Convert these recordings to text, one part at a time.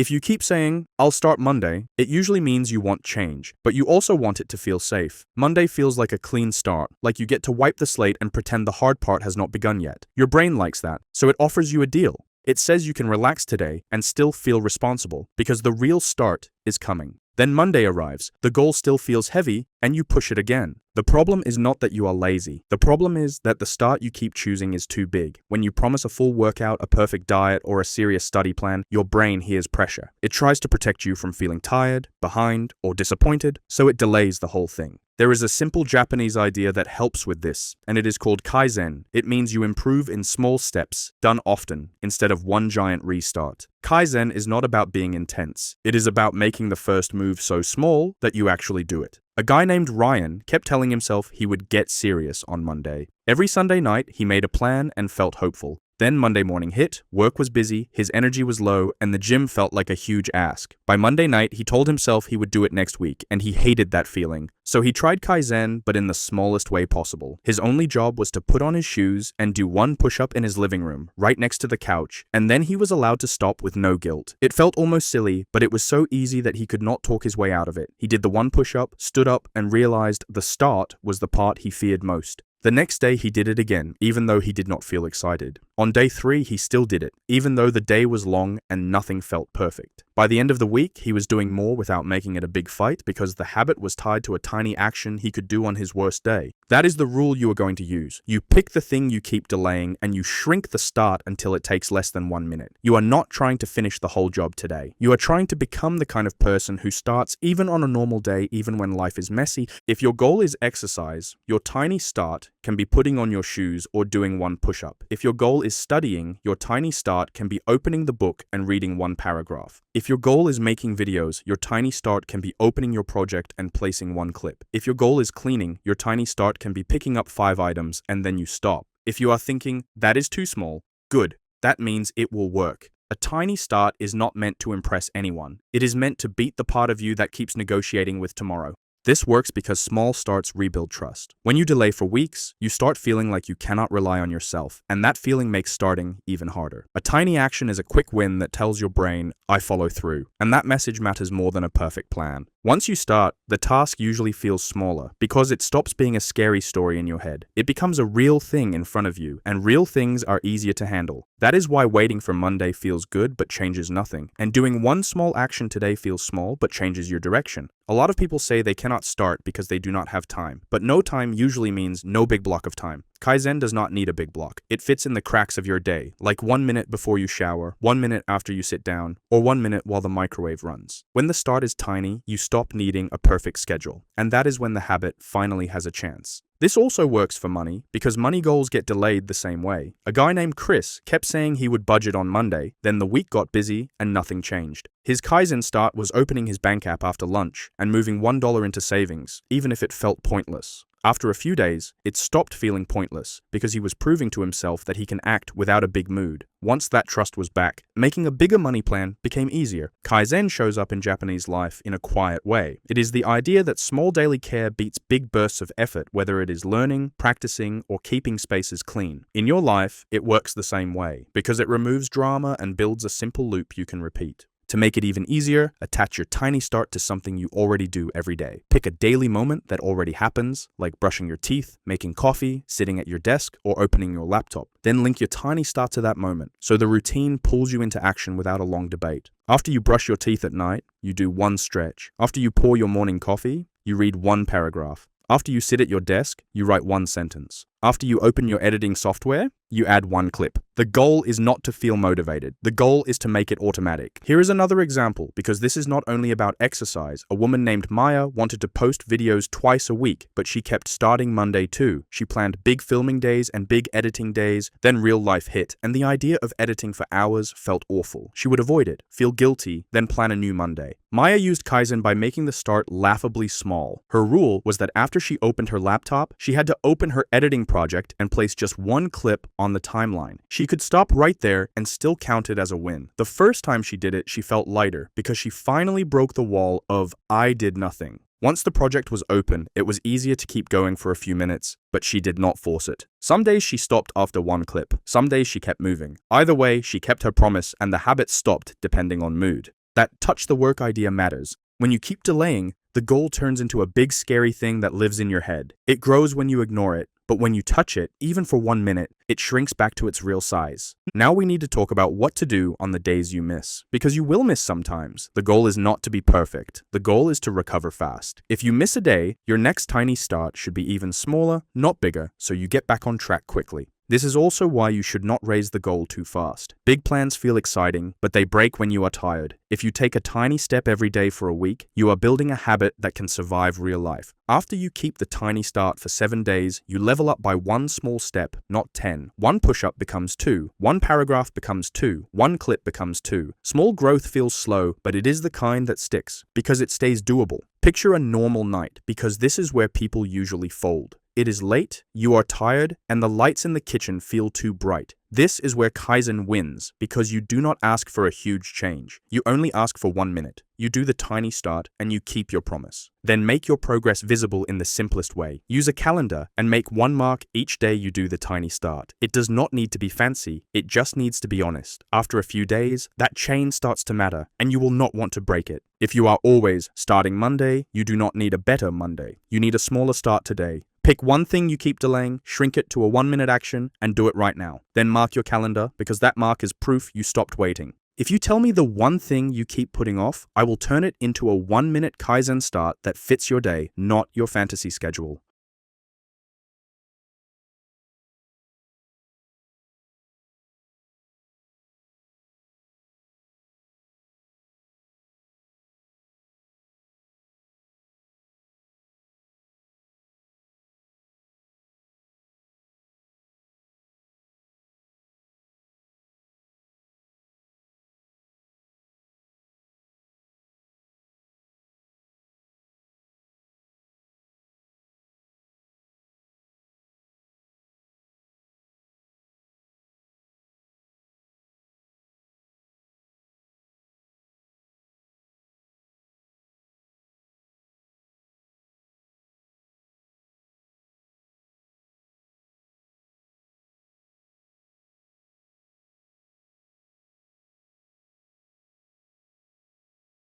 If you keep saying, I'll start Monday, it usually means you want change, but you also want it to feel safe. Monday feels like a clean start, like you get to wipe the slate and pretend the hard part has not begun yet. Your brain likes that, so it offers you a deal. It says you can relax today and still feel responsible, because the real start is coming. Then Monday arrives, the goal still feels heavy, and you push it again. The problem is not that you are lazy. The problem is that the start you keep choosing is too big. When you promise a full workout, a perfect diet, or a serious study plan, your brain hears pressure. It tries to protect you from feeling tired, behind, or disappointed, so it delays the whole thing. There is a simple Japanese idea that helps with this, and it is called Kaizen. It means you improve in small steps, done often, instead of one giant restart. Kaizen is not about being intense. It is about making the first move so small that you actually do it. A guy named Ryan kept telling himself he would get serious on Monday. Every Sunday night, he made a plan and felt hopeful. Then Monday morning hit, work was busy, his energy was low, and the gym felt like a huge ask. By Monday night, he told himself he would do it next week, and he hated that feeling. So he tried Kaizen, but in the smallest way possible. His only job was to put on his shoes and do one push-up in his living room, right next to the couch, and then he was allowed to stop with no guilt. It felt almost silly, but it was so easy that he could not talk his way out of it. He did the one push-up, stood up, and realized the start was the part he feared most. The next day he did it again, even though he did not feel excited. On day 3, he still did it, even though the day was long and nothing felt perfect. By the end of the week, he was doing more without making it a big fight because the habit was tied to a tiny action he could do on his worst day. That is the rule you are going to use. You pick the thing you keep delaying and you shrink the start until it takes less than 1 minute. You are not trying to finish the whole job today. You are trying to become the kind of person who starts even on a normal day, even when life is messy. If your goal is exercise, your tiny start can be putting on your shoes or doing one push-up. If your goal is studying, your tiny start can be opening the book and reading one paragraph. If your goal is making videos, your tiny start can be opening your project and placing one clip. If your goal is cleaning, your tiny start can be picking up 5 items and then you stop. If you are thinking, that is too small, good. That means it will work. A tiny start is not meant to impress anyone. It is meant to beat the part of you that keeps negotiating with tomorrow. This works because small starts rebuild trust. When you delay for weeks, you start feeling like you cannot rely on yourself, and that feeling makes starting even harder. A tiny action is a quick win that tells your brain, I follow through, and that message matters more than a perfect plan. Once you start, the task usually feels smaller because it stops being a scary story in your head. It becomes a real thing in front of you, and real things are easier to handle. That is why waiting for Monday feels good but changes nothing, and doing one small action today feels small but changes your direction. A lot of people say they cannot start because they do not have time, but no time usually means no big block of time. Kaizen does not need a big block. It fits in the cracks of your day, like 1 minute before you shower, 1 minute after you sit down, or 1 minute while the microwave runs. When the start is tiny, you stop needing a perfect schedule, and that is when the habit finally has a chance. This also works for money, because money goals get delayed the same way. A guy named Chris kept saying he would budget on Monday, then the week got busy and nothing changed. His Kaizen start was opening his bank app after lunch and moving $1 into savings, even if it felt pointless. After a few days, it stopped feeling pointless because he was proving to himself that he can act without a big mood. Once that trust was back, making a bigger money plan became easier. Kaizen shows up in Japanese life in a quiet way. It is the idea that small daily care beats big bursts of effort, whether it is learning, practicing, or keeping spaces clean. In your life, it works the same way because it removes drama and builds a simple loop you can repeat. To make it even easier, attach your tiny start to something you already do every day. Pick a daily moment that already happens, like brushing your teeth, making coffee, sitting at your desk, or opening your laptop. Then link your tiny start to that moment, so the routine pulls you into action without a long debate. After you brush your teeth at night, you do one stretch. After you pour your morning coffee, you read one paragraph. After you sit at your desk, you write one sentence. After you open your editing software, you add one clip. The goal is not to feel motivated. The goal is to make it automatic. Here is another example, because this is not only about exercise. A woman named Maya wanted to post videos twice a week, but she kept starting Monday too. She planned big filming days and big editing days, then real life hit, and the idea of editing for hours felt awful. She would avoid it, feel guilty, then plan a new Monday. Maya used Kaizen by making the start laughably small. Her rule was that after she opened her laptop, she had to open her editing project and place just one clip on the timeline. She could stop right there and still count it as a win. The first time she did it, she felt lighter because she finally broke the wall of I did nothing. Once the project was open, it was easier to keep going for a few minutes, but she did not force it. Some days she stopped after one clip. Some days she kept moving. Either way, she kept her promise and the habit stopped depending on mood. That touch the work idea matters. When you keep delaying, the goal turns into a big scary thing that lives in your head. It grows when you ignore it, but when you touch it, even for 1 minute, it shrinks back to its real size. Now we need to talk about what to do on the days you miss. Because you will miss sometimes. The goal is not to be perfect. The goal is to recover fast. If you miss a day, your next tiny start should be even smaller, not bigger, so you get back on track quickly. This is also why you should not raise the goal too fast. Big plans feel exciting, but they break when you are tired. If you take a tiny step every day for a week, you are building a habit that can survive real life. After you keep the tiny start for 7 days, you level up by 1 small step, not 10. 1 push-up becomes 2. 1 paragraph becomes 2. 1 clip becomes 2. Small growth feels slow, but it is the kind that sticks, because it stays doable. Picture a normal night, because this is where people usually fold. It is late, you are tired, and the lights in the kitchen feel too bright. This is where Kaizen wins, because you do not ask for a huge change. You only ask for 1 minute. You do the tiny start, and you keep your promise. Then make your progress visible in the simplest way. Use a calendar and make 1 mark each day you do the tiny start. It does not need to be fancy, it just needs to be honest. After a few days, that chain starts to matter, and you will not want to break it. If you are always starting Monday, you do not need a better Monday. You need a smaller start today. Pick one thing you keep delaying, shrink it to a 1-minute action, and do it right now. Then mark your calendar, because that mark is proof you stopped waiting. If you tell me the one thing you keep putting off, I will turn it into a 1-minute Kaizen start that fits your day, not your fantasy schedule.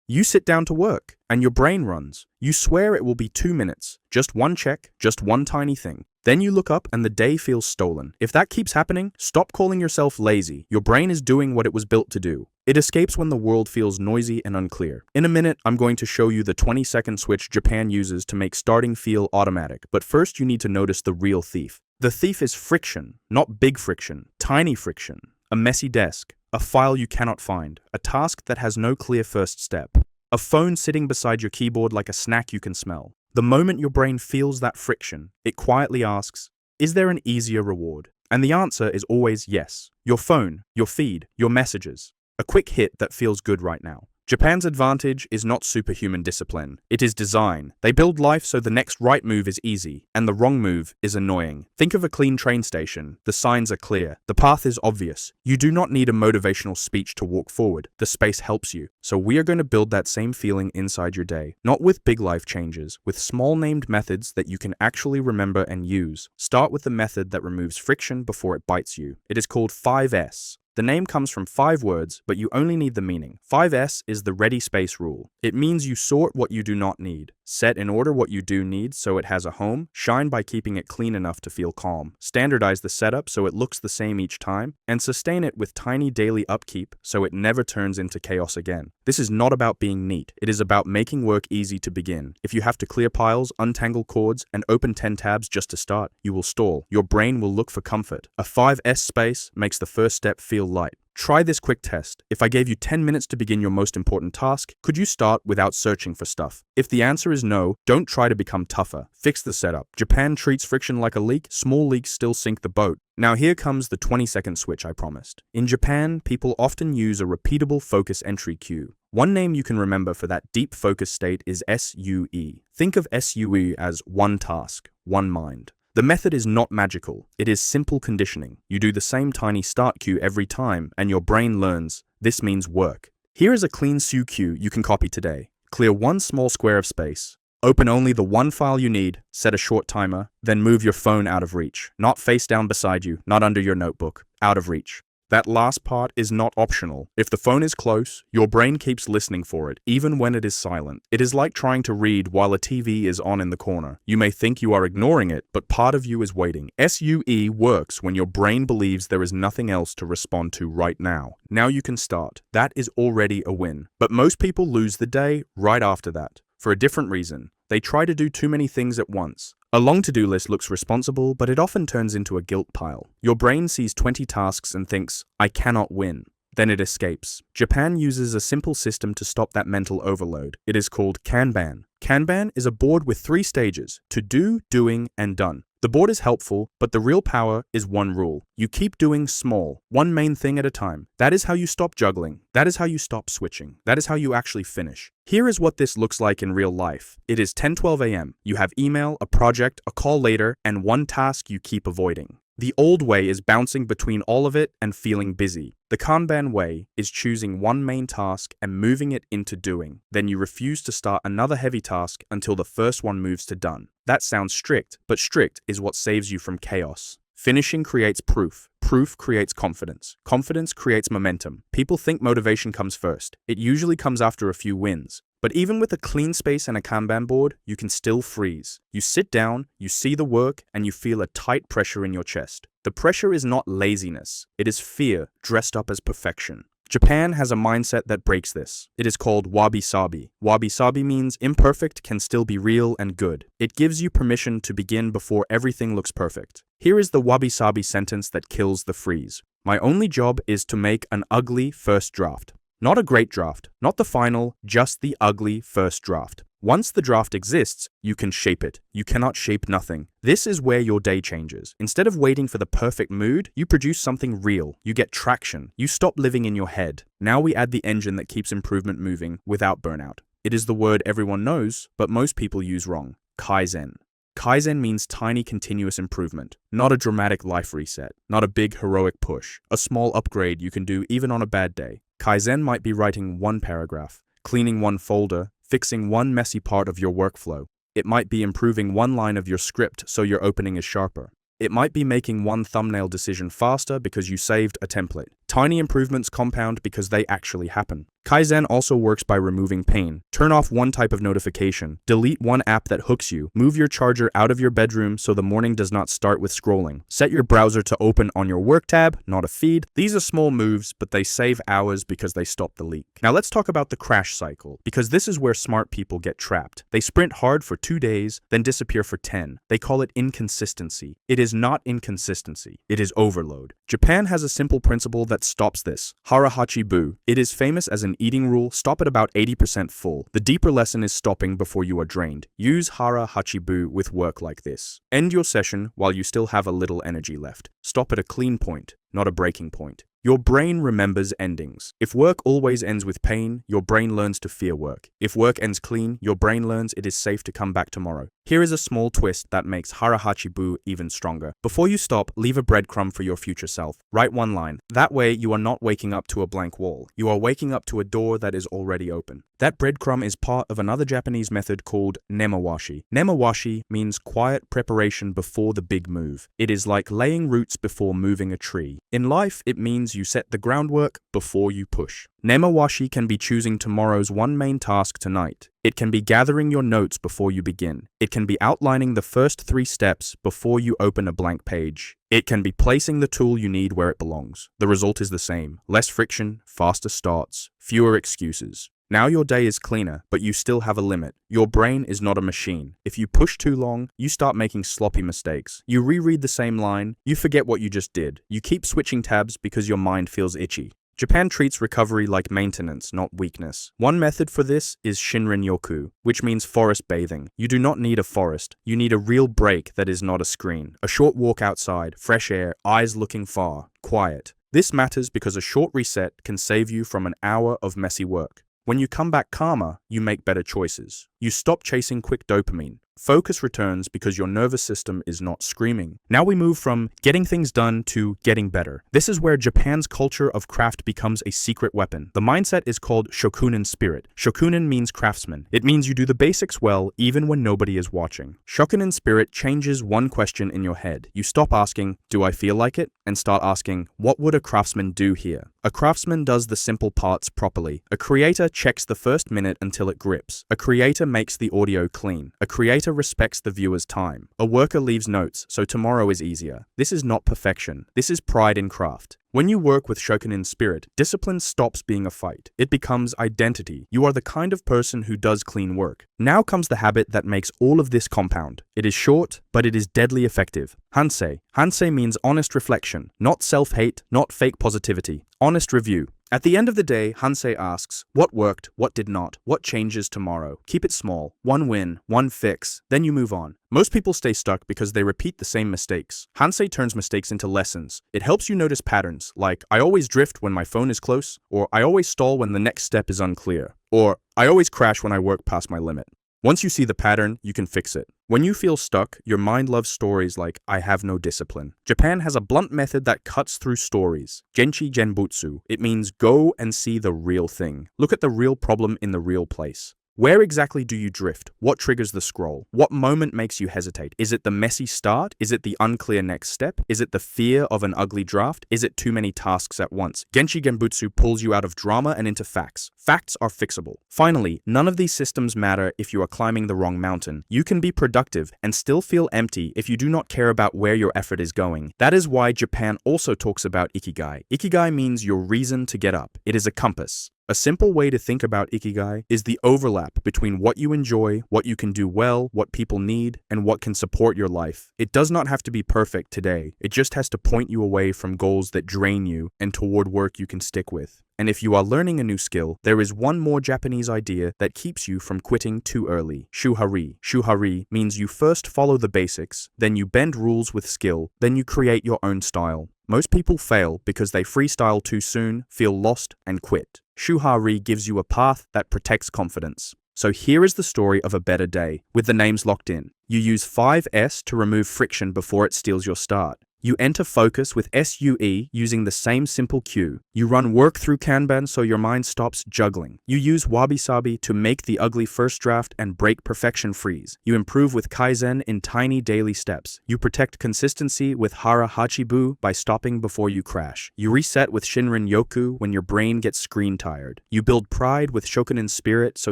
You sit down to work, and your brain runs. You swear it will be 2 minutes, just one check, just one tiny thing. Then you look up and the day feels stolen. If that keeps happening, stop calling yourself lazy. Your brain is doing what it was built to do. It escapes when the world feels noisy and unclear. In a minute, I'm going to show you the 20-second switch Japan uses to make starting feel automatic. But first, you need to notice the real thief. The thief is friction, not big friction, tiny friction. A messy desk, a file you cannot find, a task that has no clear first step, a phone sitting beside your keyboard like a snack you can smell. The moment your brain feels that friction, it quietly asks, is there an easier reward? And the answer is always yes. Your phone, your feed, your messages. A quick hit that feels good right now. Japan's advantage is not superhuman discipline. It is design. They build life so the next right move is easy, and the wrong move is annoying. Think of a clean train station. The signs are clear. The path is obvious. You do not need a motivational speech to walk forward. The space helps you. So we are going to build that same feeling inside your day. Not with big life changes, with small named methods that you can actually remember and use. Start with the method that removes friction before it bites you. It is called 5S. The name comes from 5 words, but you only need the meaning. 5S is the ready space rule. It means you sort what you do not need, set in order what you do need so it has a home, shine by keeping it clean enough to feel calm, standardize the setup so it looks the same each time, and sustain it with tiny daily upkeep so it never turns into chaos again. This is not about being neat. It is about making work easy to begin. If you have to clear piles, untangle cords, and open 10 tabs just to start, you will stall. Your brain will look for comfort. A 5S space makes the first step feel light. Try this quick test. If I gave you 10 minutes to begin your most important task, could you start without searching for stuff? If the answer is no, don't try to become tougher. Fix the setup. Japan treats friction like a leak. Small leaks still sink the boat. Now here comes the 20-second switch I promised. In Japan, people often use a repeatable focus entry cue. One name you can remember for that deep focus state is SUE. Think of SUE as one task, one mind. The method is not magical, it is simple conditioning. You do the same tiny start cue every time and your brain learns, this means work. Here is a clean SUE cue you can copy today. Clear one small square of space. Open only the one file you need, set a short timer, then move your phone out of reach. Not face down beside you, not under your notebook, out of reach. That last part is not optional. If the phone is close, your brain keeps listening for it, even when it is silent. It is like trying to read while a TV is on in the corner. You may think you are ignoring it, but part of you is waiting. SUE works when your brain believes there is nothing else to respond to right now. Now you can start. That is already a win. But most people lose the day right after that, for a different reason. They try to do too many things at once. A long to-do list looks responsible, but it often turns into a guilt pile. Your brain sees 20 tasks and thinks, I cannot win. Then it escapes. Japan uses a simple system to stop that mental overload. It is called Kanban. Kanban is a board with 3 stages: to do, doing, and done. The board is helpful, but the real power is one rule. You keep doing small, one main thing at a time. That is how you stop juggling. That is how you stop switching. That is how you actually finish. Here is what this looks like in real life. It is 10:12 a.m. You have email, a project, a call later, and one task you keep avoiding. The old way is bouncing between all of it and feeling busy. The Kanban way is choosing one main task and moving it into doing. Then you refuse to start another heavy task until the first one moves to done. That sounds strict, but strict is what saves you from chaos. Finishing creates proof. Proof creates confidence. Confidence creates momentum. People think motivation comes first. It usually comes after a few wins. But even with a clean space and a Kanban board, you can still freeze. You sit down, you see the work, and you feel a tight pressure in your chest. The pressure is not laziness. It is fear dressed up as perfection. Japan has a mindset that breaks this. It is called wabi-sabi. Wabi-sabi means imperfect can still be real and good. It gives you permission to begin before everything looks perfect. Here is the wabi-sabi sentence that kills the freeze. My only job is to make an ugly first draft. Not a great draft, not the final, just the ugly first draft. Once the draft exists, you can shape it. You cannot shape nothing. This is where your day changes. Instead of waiting for the perfect mood, you produce something real. You get traction. You stop living in your head. Now we add the engine that keeps improvement moving without burnout. It is the word everyone knows, but most people use wrong. Kaizen. Kaizen means tiny continuous improvement, not a dramatic life reset, not a big heroic push, a small upgrade you can do even on a bad day. Kaizen might be writing one paragraph, cleaning one folder, fixing one messy part of your workflow. It might be improving one line of your script so your opening is sharper. It might be making one thumbnail decision faster because you saved a template. Tiny improvements compound because they actually happen. Kaizen also works by removing pain. Turn off one type of notification. Delete one app that hooks you. Move your charger out of your bedroom so the morning does not start with scrolling. Set your browser to open on your work tab, not a feed. These are small moves, but they save hours because they stop the leak. Now let's talk about the crash cycle, because this is where smart people get trapped. They sprint hard for 2 days, then disappear for 10. They call it inconsistency. It is not inconsistency. It is overload. Japan has a simple principle that stops this. Hara Hachi Bu. It is famous as an eating rule. Stop at about 80% full. The deeper lesson is stopping before you are drained. Use Hara Hachi Bu with work like this. End your session while you still have a little energy left. Stop at a clean point, not a breaking point. Your brain remembers endings. If work always ends with pain, your brain learns to fear work. If work ends clean, your brain learns it is safe to come back tomorrow. Here is a small twist that makes Hara Hachi Bu even stronger. Before you stop, leave a breadcrumb for your future self. Write one line. That way, you are not waking up to a blank wall. You are waking up to a door that is already open. That breadcrumb is part of another Japanese method called nemawashi. Nemawashi means quiet preparation before the big move. It is like laying roots before moving a tree. In life, it means you set the groundwork before you push. Nemawashi can be choosing tomorrow's one main task tonight. It can be gathering your notes before you begin. It can be outlining the first 3 steps before you open a blank page. It can be placing the tool you need where it belongs. The result is the same. Less friction, faster starts, fewer excuses. Now your day is cleaner, but you still have a limit. Your brain is not a machine. If you push too long, you start making sloppy mistakes. You reread the same line, you forget what you just did. You keep switching tabs because your mind feels itchy. Japan treats recovery like maintenance, not weakness. One method for this is Shinrin-yoku, which means forest bathing. You do not need a forest. You need a real break that is not a screen. A short walk outside, fresh air, eyes looking far, quiet. This matters because a short reset can save you from an hour of messy work. When you come back calmer, you make better choices. You stop chasing quick dopamine. Focus returns because your nervous system is not screaming. Now we move from getting things done to getting better. This is where Japan's culture of craft becomes a secret weapon. The mindset is called shokunin spirit. Shokunin means craftsman. It means you do the basics well even when nobody is watching. Shokunin spirit changes one question in your head. You stop asking, do I feel like it? And start asking, what would a craftsman do here? A craftsman does the simple parts properly. A creator checks the first minute until it grips. A creator makes the audio clean. A creator respects the viewer's time. A worker leaves notes, so tomorrow is easier. This is not perfection. This is pride in craft. When you work with shokunin spirit, discipline stops being a fight. It becomes identity. You are the kind of person who does clean work. Now comes the habit that makes all of this compound. It is short, but it is deadly effective. Hansei. Hansei means honest reflection, not self-hate, not fake positivity. Honest review. At the end of the day, Hansei asks, what worked, what did not, what changes tomorrow? Keep it small. One win, one fix, then you move on. Most people stay stuck because they repeat the same mistakes. Hansei turns mistakes into lessons. It helps you notice patterns, like I always drift when my phone is close, or I always stall when the next step is unclear, or I always crash when I work past my limit. Once you see the pattern, you can fix it. When you feel stuck, your mind loves stories like, I have no discipline. Japan has a blunt method that cuts through stories. Genchi Genbutsu. It means go and see the real thing. Look at the real problem in the real place. Where exactly do you drift? What triggers the scroll? What moment makes you hesitate? Is it the messy start? Is it the unclear next step? Is it the fear of an ugly draft? Is it too many tasks at once? Genchi Genbutsu pulls you out of drama and into facts. Facts are fixable. Finally, none of these systems matter if you are climbing the wrong mountain. You can be productive and still feel empty if you do not care about where your effort is going. That is why Japan also talks about ikigai. Ikigai means your reason to get up. It is a compass. A simple way to think about ikigai is the overlap between what you enjoy, what you can do well, what people need, and what can support your life. It does not have to be perfect today. It just has to point you away from goals that drain you and toward work you can stick with. And if you are learning a new skill, there is one more Japanese idea that keeps you from quitting too early. Shuhari. Shuhari means you first follow the basics, then you bend rules with skill, then you create your own style. Most people fail because they freestyle too soon, feel lost, and quit. Shuhari gives you a path that protects confidence. So here is the story of a better day, with the names locked in. You use 5S to remove friction before it steals your start. You enter focus with SUE using the same simple cue. You run work through Kanban so your mind stops juggling. You use wabi-sabi to make the ugly first draft and break perfection freeze. You improve with Kaizen in tiny daily steps. You protect consistency with Hara Hachibu by stopping before you crash. You reset with Shinrin Yoku when your brain gets screen tired. You build pride with Shokunin spirit so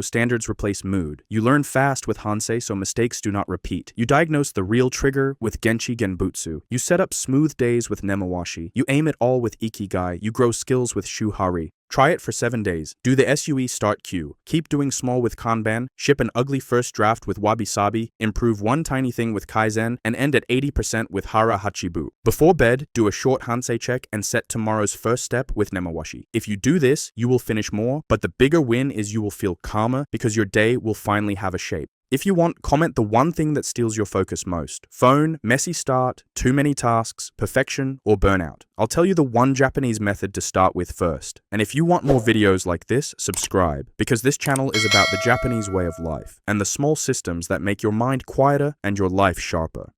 standards replace mood. You learn fast with Hansei so mistakes do not repeat. You diagnose the real trigger with Genchi Genbutsu. You set up smooth days with Nemawashi. You aim it all with Ikigai. You grow skills with Shuhari. Try it for 7 days. Do the SUE start queue. Keep doing small with Kanban. Ship an ugly first draft with Wabi-Sabi. Improve one tiny thing with Kaizen. And end at 80% with Hara Hachibu. Before bed, do a short Hansei check and set tomorrow's first step with Nemawashi. If you do this, you will finish more, but the bigger win is you will feel calmer because your day will finally have a shape. If you want, comment the one thing that steals your focus most. Phone, messy start, too many tasks, perfection, or burnout. I'll tell you the one Japanese method to start with first. And if you want more videos like this, subscribe, because this channel is about the Japanese way of life and the small systems that make your mind quieter and your life sharper.